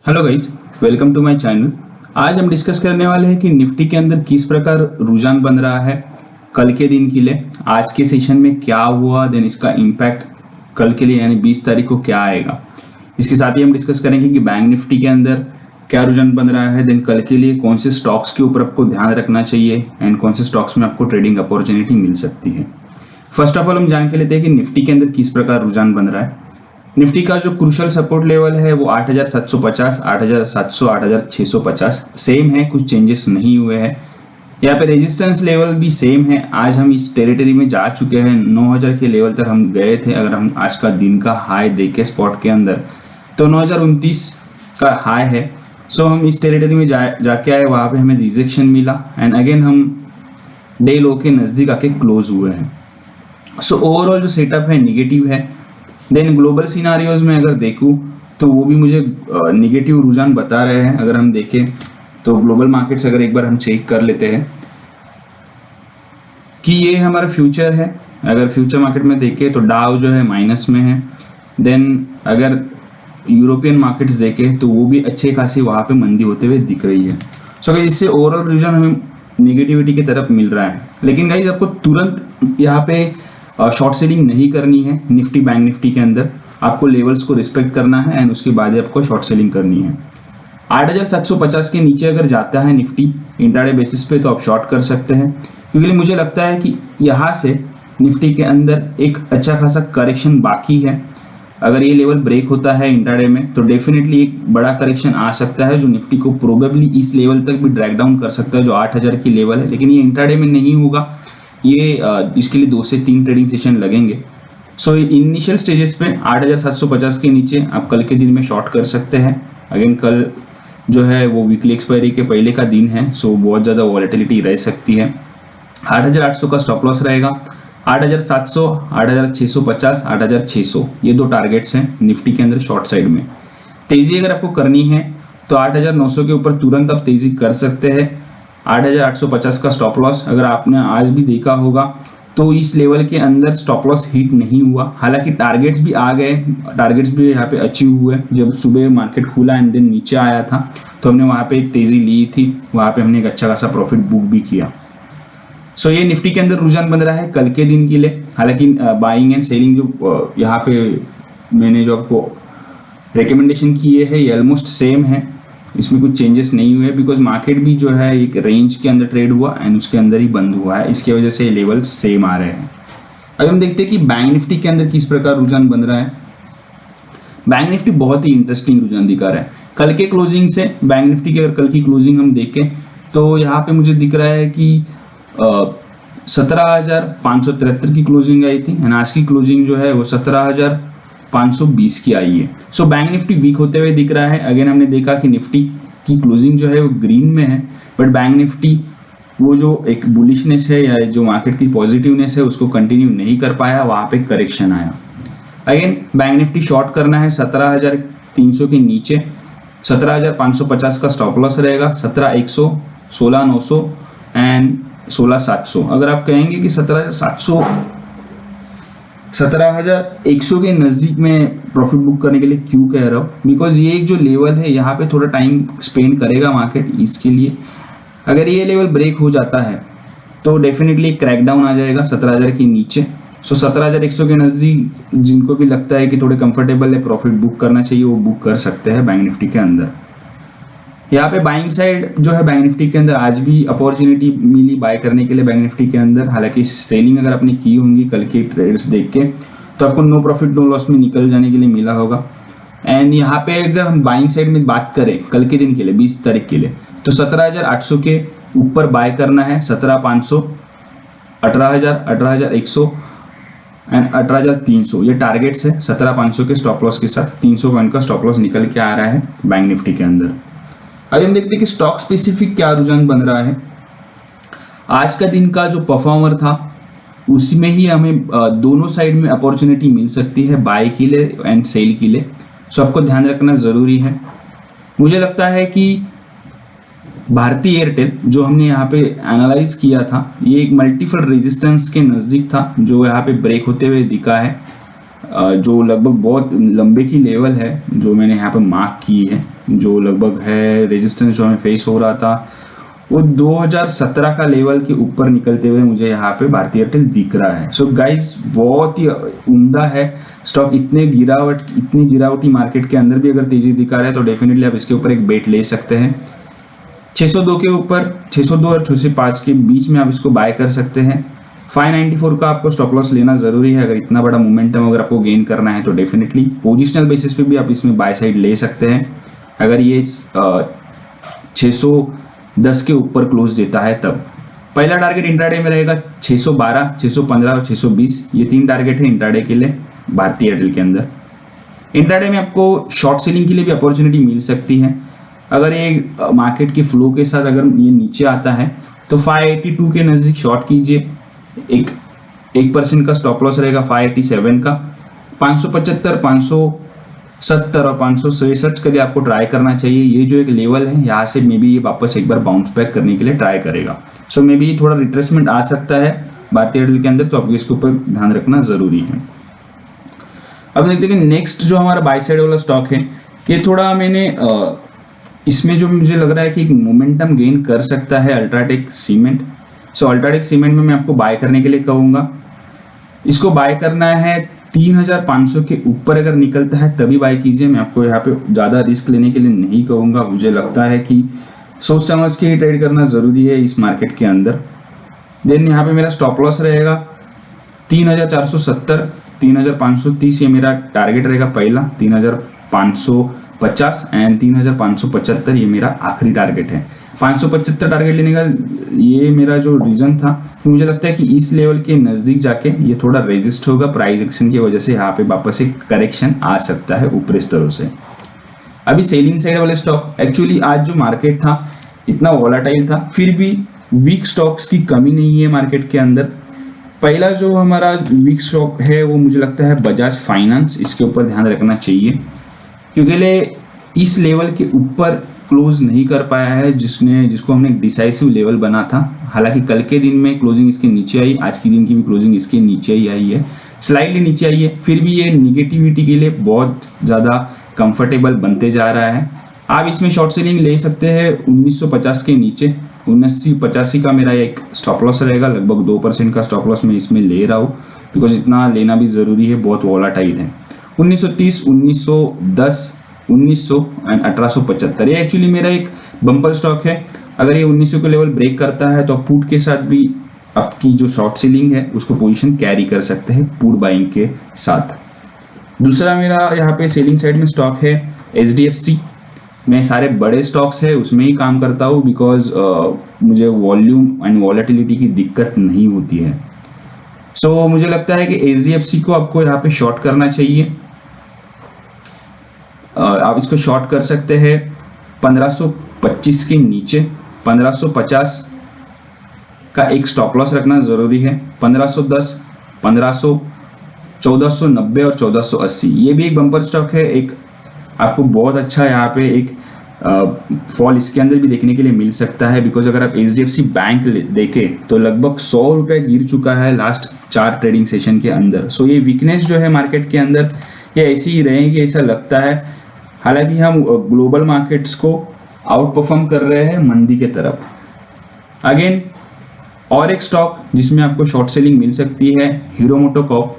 Hello guys, welcome to my channel. आज हम discuss करने वाले हैं कि निफ्टी के अंदर किस प्रकार रुझान बन रहा है कल के दिन के लिए। आज के सेशन में क्या हुआ, देन इसका इम्पैक्ट कल के लिए यानी 20 तारीख को क्या आएगा। इसके साथ ही हम डिस्कस करेंगे कि बैंक निफ्टी के अंदर क्या रुझान बन रहा है, देन कल के लिए कौन से स्टॉक्स के ऊपर आपको ध्यान रखना चाहिए एंड कौन से स्टॉक्स में आपको ट्रेडिंग अपॉर्चुनिटी मिल सकती है। फर्स्ट ऑफ ऑल हम जान के लेते हैं कि निफ्टी के अंदर किस प्रकार रुझान बन रहा है। निफ्टी का जो क्रूशियल सपोर्ट लेवल है वो 8750, 8700, 8650 सेम है, कुछ चेंजेस नहीं हुए हैं। यहाँ पे रेजिस्टेंस लेवल भी सेम है। आज हम इस टेरिटरी में जा चुके हैं, 9000 के लेवल तक हम गए थे। अगर हम आज का दिन का हाई देखें स्पॉट के अंदर तो 9029 का हाई है। सो हम इस टेरिटरी में जाके आए, वहाँ पे हमें रिजेक्शन मिला एंड अगेन हम डे लो के नज़दीक आके क्लोज हुए हैं। सो ओवरऑल जो सेटअप है निगेटिव है। देन ग्लोबल सिनारियोज में अगर देखूं तो वो भी मुझे निगेटिव रुझान बता रहे हैं। अगर हम देखें तो ग्लोबल मार्केट्स अगर एक बार हम चेक कर लेते हैं कि ये हमारा फ्यूचर है। अगर फ्यूचर मार्केट में देखें तो डाउ जो है माइनस में है। देन अगर यूरोपियन मार्केट्स देखें तो वो भी अच्छे खासी वहाँ पे मंदी होते हुए दिख रही है। सो इससे ओवरऑल रुझान हमें निगेटिविटी की तरफ मिल रहा है। लेकिन गाइज आपको तुरंत यहाँ पे शॉर्ट सेलिंग नहीं करनी है। निफ्टी बैंक निफ्टी के अंदर आपको लेवल्स को रिस्पेक्ट करना है एंड उसके बाद ही आपको शॉर्ट सेलिंग करनी है। 8750 के नीचे अगर जाता है निफ्टी इंट्राडे बेसिस पे तो आप शॉर्ट कर सकते हैं, क्योंकि मुझे लगता है कि यहाँ से निफ्टी के अंदर एक अच्छा खासा करेक्शन बाकी है। अगर ये लेवल ब्रेक होता है इंट्राडे में तो डेफिनेटली एक बड़ा करेक्शन आ सकता है जो निफ्टी को प्रोबेबली इस लेवल तक भी ड्रैग डाउन कर सकता है जो 8000 की लेवल है। लेकिन ये इंट्राडे में नहीं होगा, ये इसके लिए 2 से 3 ट्रेडिंग सेशन लगेंगे। सो इनिशियल स्टेजेस पे 8750 के नीचे आप कल के दिन में शॉर्ट कर सकते हैं। अगेन कल जो है वो वीकली एक्सपायरी के पहले का दिन है, सो बहुत ज़्यादा वॉलेटिलिटी रह सकती है। 8800 का स्टॉप लॉस रहेगा। 8700, 8650, 8600 ये 2 टारगेट्स हैं निफ्टी के अंदर शॉर्ट साइड में। तेज़ी अगर आपको करनी है तो 8900 के ऊपर तुरंत आप तेज़ी कर सकते हैं। 8850 का स्टॉप लॉस अगर आपने आज भी देखा होगा तो इस लेवल के अंदर स्टॉप लॉस हिट नहीं हुआ। हालांकि टारगेट्स भी आ गए, टारगेट्स भी यहाँ पे अचीव हुए। जब सुबह मार्केट खुला एंड देन नीचे आया था तो हमने वहाँ पे एक तेज़ी ली थी, वहाँ पे हमने एक अच्छा खासा प्रॉफिट बुक भी किया। सो ये निफ्टी के अंदर रुझान बन रहा है कल के दिन के लिए। हालांकि बाइंग एंड सेलिंग जो यहाँ पे मैंने जो आपको रिकमेंडेशन किए है ये ऑलमोस्ट सेम है, इसमें कुछ चेंजेस नहीं हुए। बिकॉज मार्केट भी जो है एक रेंज के अंदर ट्रेड हुआ एंड उसके अंदर ही बंद हुआ है, इसकी वजह से लेवल सेम आ रहे हैं। अब हम देखते हैं कि बैंक निफ्टी के अंदर किस प्रकार रुझान बन रहा है। बैंक निफ्टी बहुत ही इंटरेस्टिंग रुझान दिखा रहा है। कल के क्लोजिंग से बैंक निफ्टी की अगर कल की क्लोजिंग हम देखें तो यहाँ पे मुझे दिख रहा है कि 17,573 की क्लोजिंग आई थी एंड आज की क्लोजिंग जो है वो 17,520 की आई है। सो बैंक निफ्टी वीक होते हुए दिख रहा है। अगेन हमने देखा कि निफ्टी की क्लोजिंग जो है वो ग्रीन में है, बट बैंक निफ्टी वो जो एक बुलिशनेस है या जो मार्केट की पॉजिटिवनेस है उसको कंटिन्यू नहीं कर पाया, वहाँ पे करेक्शन आया। अगेन बैंक निफ्टी शॉर्ट करना है 17,300 के नीचे। 17,550 का स्टॉप लॉस रहेगा। 17,100, 16,900 एंड 16,700। अगर आप कहेंगे कि 17,700, 17,100 के नज़दीक में प्रॉफिट बुक करने के लिए क्यों कह रहा हूँ, बिकॉज ये एक जो लेवल है यहाँ पे थोड़ा टाइम स्पेंड करेगा मार्केट इसके लिए। अगर ये लेवल ब्रेक हो जाता है तो डेफिनेटली क्रैकडाउन आ जाएगा 17,000 के नीचे। सो 17,100 के नज़दीक जिनको भी लगता है कि थोड़े कंफर्टेबल है प्रॉफिट बुक करना चाहिए वो बुक कर सकते हैं बैंक निफ्टी के अंदर। यहाँ पे बाइंग साइड जो है बैंक निफ्टी के अंदर आज भी अपॉर्चुनिटी मिली बाय करने के लिए बैंक निफ्टी के अंदर। हालांकि सेलिंग अगर आपने की होंगी कल के ट्रेड्स देख के तो आपको नो प्रॉफिट नो लॉस में निकल जाने के लिए मिला होगा। एंड यहाँ पे अगर हम बाइंग साइड में बात करें कल के दिन के लिए 20 तारीख के लिए तो 17,800 के ऊपर बाय करना है। 17,500, 18,000, 18,100 एंड 18,300 ये टारगेट्स है। 17,500 के स्टॉप लॉस के साथ 300 पॉइंट का स्टॉप लॉस निकल के आ रहा है बैंक निफ्टी के अंदर। अभी हम देखते हैं कि स्टॉक स्पेसिफिक क्या रुझान बन रहा है। आज का दिन का जो परफॉर्मर था उसमें ही हमें दोनों साइड में अपॉर्चुनिटी मिल सकती है, बाय के लिए एंड सेल के लिए। सो आपको ध्यान रखना ज़रूरी है। मुझे लगता है कि भारती एयरटेल जो हमने यहाँ पे एनालाइज किया था ये एक मल्टीपल रेजिस्टेंस के नज़दीक था जो यहाँ पे ब्रेक होते हुए दिखा है, जो लगभग बहुत लंबे की लेवल है जो मैंने यहाँ पे मार्क की है। जो लगभग है रेजिस्टेंस जो हमें फेस हो रहा था वो 2017 का लेवल के ऊपर निकलते हुए मुझे यहाँ पे भारतीय एयरटेल दिख रहा है। सो गाइस बहुत ही उम्दा है स्टॉक, इतनी गिरावटी मार्केट के अंदर भी अगर तेजी दिखा रहा है तो डेफिनेटली आप इसके ऊपर एक बेट ले सकते हैं। 602 के ऊपर 602 और 605 के बीच में आप इसको बाय कर सकते हैं। 594 का आपको स्टॉप लॉस लेना जरूरी है। अगर इतना बड़ा मोमेंटम अगर आपको गेन करना है तो डेफिनेटली पोजिशनल बेसिस पे भी आप इसमें बाय साइड ले सकते हैं। अगर ये 610 के ऊपर क्लोज देता है तब पहला टारगेट इंट्राडे में रहेगा 612, 615 और 620। ये 3 टारगेट है इंट्राडे के लिए भारतीय एयरटेल के अंदर। इंट्राडे में आपको शॉर्ट सेलिंग के लिए भी अपॉर्चुनिटी मिल सकती है। अगर ये मार्केट के फ्लो के साथ अगर ये नीचे आता है तो 582 के नज़दीक शॉर्ट कीजिए। 1% का स्टॉप लॉस रहेगा 587 का। 575, 570 और 567 के लिए आपको ट्राई करना चाहिए। ये जो एक लेवल है यहाँ से मे बी ये वापस एक बार बाउंस बैक करने के लिए ट्राई करेगा। सो मे बी थोड़ा रिट्रेसमेंट आ सकता है भारतीय एयरटेल के अंदर, तो आपको इसके ऊपर ध्यान रखना जरूरी है। अब देखते हैं कि नेक्स्ट जो हमारा बाय साइड वाला स्टॉक है ये थोड़ा मैंने इसमें जो मुझे लग रहा है कि एक मोमेंटम गेन कर सकता है अल्ट्राटेक सीमेंट। सो अल्ट्राटेक सीमेंट में मैं आपको बाय करने के लिए कहूँगा। इसको बाय करना है 3500 के ऊपर अगर निकलता है तभी बाय कीजिए। मैं आपको यहाँ पे ज़्यादा रिस्क लेने के लिए नहीं कहूँगा। मुझे लगता है कि सोच समझ के ही ट्रेड करना ज़रूरी है इस मार्केट के अंदर। देन यहाँ पे मेरा स्टॉप लॉस रहेगा 3470, 3530 ये मेरा टारगेट रहेगा पहला, 3550 एंड 3575 ये मेरा आखिरी टारगेट है। 575 टारगेट लेने का ये मेरा जो रीज़न था कि मुझे लगता है कि इस लेवल के नज़दीक जाके ये थोड़ा रेजिस्ट होगा प्राइस एक्शन की वजह से। यहाँ पे वापस एक करेक्शन आ सकता है ऊपरी स्तरों से। अभी सेलिंग साइड वाले स्टॉक, एक्चुअली आज जो मार्केट था इतना वॉलेटाइल था, फिर भी वीक स्टॉक्स की कमी नहीं है मार्केट के अंदर। पहला जो हमारा वीक स्टॉक है वो मुझे लगता है बजाज फाइनेंस। इसके ऊपर ध्यान रखना चाहिए क्योंकि इस लेवल के ऊपर क्लोज नहीं कर पाया है जिसको हमने डिसाइसिव लेवल बना था। हालांकि कल के दिन में क्लोजिंग इसके नीचे आई, आज की दिन की भी क्लोजिंग इसके नीचे ही आई है, स्लाइडली नीचे आई है, फिर भी ये निगेटिविटी के लिए बहुत ज़्यादा कंफर्टेबल बनते जा रहा है। आप इसमें शॉर्ट सेलिंग ले सकते हैं 1950 के नीचे। 1985 का मेरा एक स्टॉप लॉस रहेगा, लगभग 2% का स्टॉप लॉस मैं इसमें ले रहा हूँ बिकॉज इतना लेना भी ज़रूरी है, बहुत वॉलेटाइल है। 1930, 1910, 1900 एंड 1875 ये एक्चुअली मेरा एक बम्पर स्टॉक है। अगर ये 1900 के लेवल ब्रेक करता है तो पुट के साथ भी आपकी जो शॉर्ट सेलिंग है उसको पोजीशन कैरी कर सकते हैं पुट बाइंग के साथ। दूसरा मेरा यहाँ पे सेलिंग साइड में स्टॉक है HDFC। मैं सारे बड़े स्टॉक्स है उसमें ही काम करता हूँ बिकॉज मुझे वॉल्यूम एंड वॉलेटिलिटी की दिक्कत नहीं होती है। सो मुझे लगता है कि HDFC को आपको यहाँ पे शॉर्ट करना चाहिए। आप इसको शॉर्ट कर सकते हैं 1525 के नीचे। 1550 का एक स्टॉप लॉस रखना ज़रूरी है। 1510, 1500, 1490 और 1480 ये भी एक बम्पर स्टॉक है। एक आपको बहुत अच्छा यहाँ पे एक फॉल इसके अंदर भी देखने के लिए मिल सकता है बिकॉज अगर आप HDFC बैंक देखें तो लगभग 100 रुपये गिर चुका है लास्ट 4 ट्रेडिंग सेशन के अंदर। सो ये वीकनेस जो है मार्केट के अंदर ये ऐसी ही रहेगी ऐसा लगता है। हालांकि हम ग्लोबल मार्केट्स को आउट परफॉर्म कर रहे हैं मंदी के तरफ। अगेन और एक स्टॉक जिसमें आपको शॉर्ट सेलिंग मिल सकती है हीरो मोटोकॉर्प।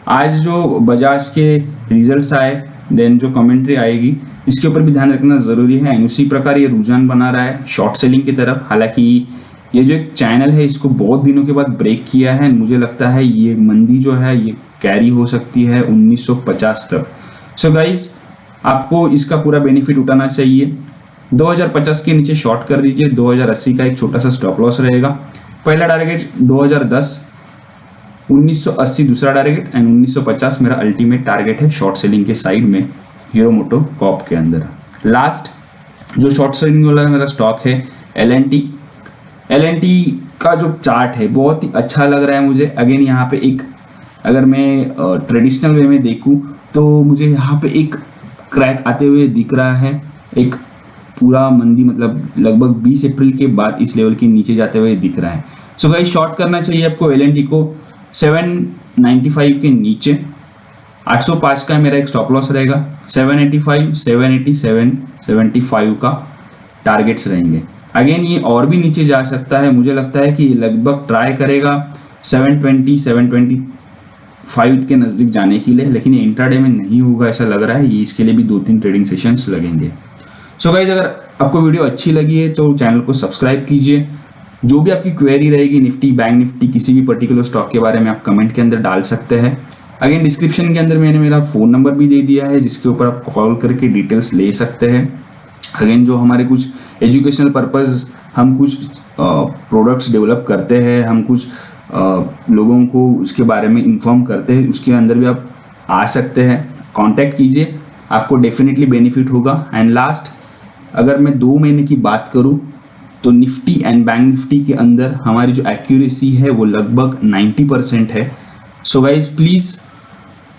आज जो बजाज के रिजल्ट्स आए देन जो कमेंट्री आएगी इसके ऊपर भी ध्यान रखना ज़रूरी है। एंड उसी प्रकार ये रुझान बना रहा है शॉर्ट सेलिंग की तरफ। हालांकि ये जो एक चैनल है इसको बहुत दिनों के बाद ब्रेक किया है। मुझे लगता है ये मंदी जो है ये कैरी हो सकती है 1950 तक। सो गाइज आपको इसका पूरा बेनिफिट उठाना चाहिए। 2050 के नीचे शॉर्ट कर दीजिए। 2080 का एक छोटा सा स्टॉप लॉस रहेगा। पहला टारगेट 2010, 1980 दूसरा टारगेट एंड 1950 मेरा अल्टीमेट टारगेट है शॉर्ट सेलिंग के साइड में हीरो मोटोकॉर्प के अंदर। लास्ट जो शॉर्ट सेलिंग वाला मेरा स्टॉक है L&T। L&T का जो चार्ट है बहुत ही अच्छा लग रहा है मुझे। अगेन यहाँ पे एक अगर मैं ट्रेडिशनल वे में देखूँ तो मुझे यहाँ पे एक क्रैक आते हुए दिख रहा है। एक पूरा मंदी मतलब लगभग 20 अप्रैल के बाद इस लेवल के नीचे जाते हुए दिख रहा है। सो गाइस शॉर्ट करना चाहिए आपको L&T को 795 के नीचे। 805 का मेरा एक स्टॉप लॉस रहेगा, 785, 787, 75 का टारगेट्स रहेंगे। अगेन ये और भी नीचे जा सकता है, मुझे लगता है कि लगभग ट्राई करेगा 720, 725 के नज़दीक जाने के लिए, लेकिन ये इंट्राडे में नहीं होगा ऐसा लग रहा है, ये इसके लिए भी 2-3 ट्रेडिंग सेशंस लगेंगे। सो गाइज, अगर आपको वीडियो अच्छी लगी है तो चैनल को सब्सक्राइब कीजिए। जो भी आपकी क्वेरी रहेगी निफ्टी, बैंक निफ्टी, किसी भी पर्टिकुलर स्टॉक के बारे में आप कमेंट के अंदर डाल सकते हैं। अगेन डिस्क्रिप्शन के अंदर मैंने मेरा फ़ोन नंबर भी दे दिया है, जिसके ऊपर आप कॉल करके डिटेल्स ले सकते हैं। अगेन जो हमारे कुछ एजुकेशनल पर्पज़, हम कुछ प्रोडक्ट्स डेवलप करते हैं, हम कुछ लोगों को उसके बारे में इन्फॉर्म करते हैं, उसके अंदर भी आप आ सकते हैं, कांटेक्ट कीजिए, आपको डेफिनेटली बेनिफिट होगा। एंड लास्ट, अगर मैं 2 महीने की बात करूं तो निफ्टी एंड बैंक निफ्टी के अंदर हमारी जो एक्यूरेसी है वो लगभग 90% है। सो गाइज प्लीज़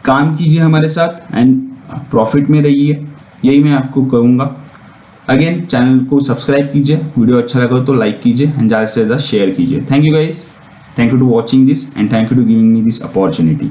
काम कीजिए हमारे साथ एंड प्रॉफिट में रहिए, यही मैं आपको कहूँगा। अगेन चैनल को सब्सक्राइब कीजिए, वीडियो अच्छा लगा तो लाइक कीजिए एंड ज़्यादा से ज़्यादा शेयर कीजिए। Thank you guys, thank you to watching this and thank you to giving me this opportunity.